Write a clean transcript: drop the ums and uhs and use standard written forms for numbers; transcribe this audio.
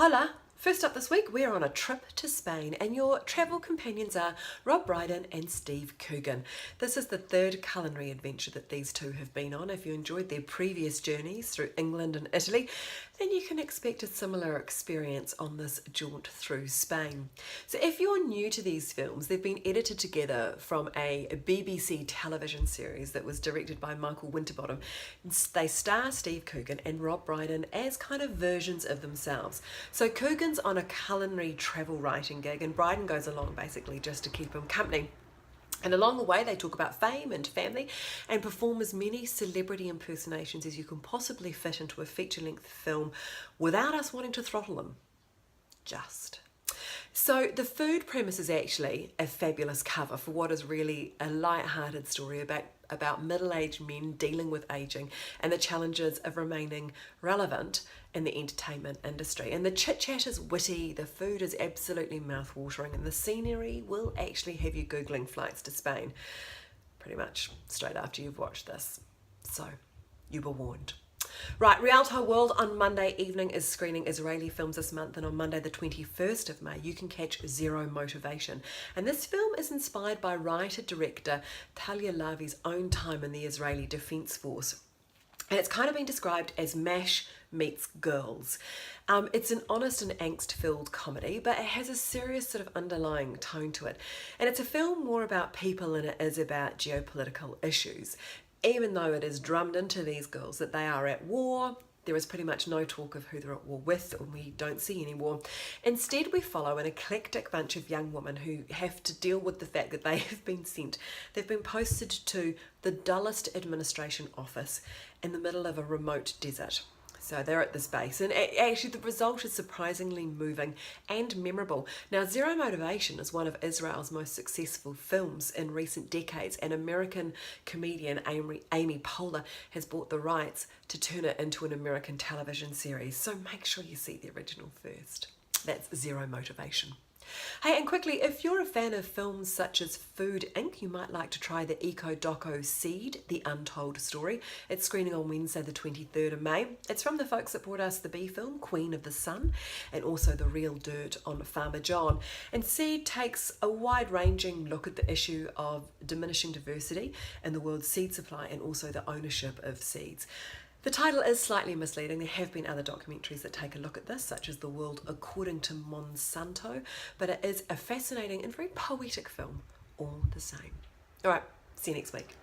Hola! First up this week, we're on a trip to Spain, and your travel companions are Rob Brydon and Steve Coogan. This is the third culinary adventure that these two have been on. If you enjoyed their previous journeys through England and Italy, then you can expect a similar experience on this jaunt through Spain. So if you're new to these films, they've been edited together from a BBC television series that was directed by Michael Winterbottom. They star Steve Coogan and Rob Brydon as kind of versions of themselves. So Coogan's on a culinary travel writing gig, and Brydon goes along basically just to keep him company. And along the way, they talk about fame and family and perform as many celebrity impersonations as you can possibly fit into a feature-length film without us wanting to throttle them. Just. So the food premise is actually a fabulous cover for what is really a light-hearted story about middle-aged men dealing with aging and the challenges of remaining relevant in the entertainment industry. And the chit-chat is witty, the food is absolutely mouth-watering, and the scenery will actually have you Googling flights to Spain pretty much straight after you've watched this. So you were warned. Right, Rialto World on Monday evening is screening Israeli films this month, and on Monday the 21st of May you can catch Zero Motivation. And this film is inspired by writer-director Talia Lavi's own time in the Israeli Defence Force. And it's kind of been described as MASH meets Girls. It's an honest and angst-filled comedy, but it has a serious sort of underlying tone to it. And it's a film more about people than it is about geopolitical issues. Even though it is drummed into these girls that they are at war, there is pretty much no talk of who they're at war with, and we don't see any war. Instead, we follow an eclectic bunch of young women who have to deal with the fact that they've been posted to the dullest administration office in the middle of a remote desert. So they're at this base, and actually the result is surprisingly moving and memorable. Now, Zero Motivation is one of Israel's most successful films in recent decades, and American comedian Amy Poehler has bought the rights to turn it into an American television series. So make sure you see the original first. That's Zero Motivation. Hey, and quickly, if you're a fan of films such as Food Inc., you might like to try the eco-doco Seed, The Untold Story. It's screening on Wednesday the 23rd of May. It's from the folks that brought us the B film, Queen of the Sun, and also The Real Dirt on Farmer John. And Seed takes a wide-ranging look at the issue of diminishing diversity in the world's seed supply and also the ownership of seeds. The title is slightly misleading. There have been other documentaries that take a look at this, such as The World According to Monsanto, but it is a fascinating and very poetic film all the same. All right, see you next week.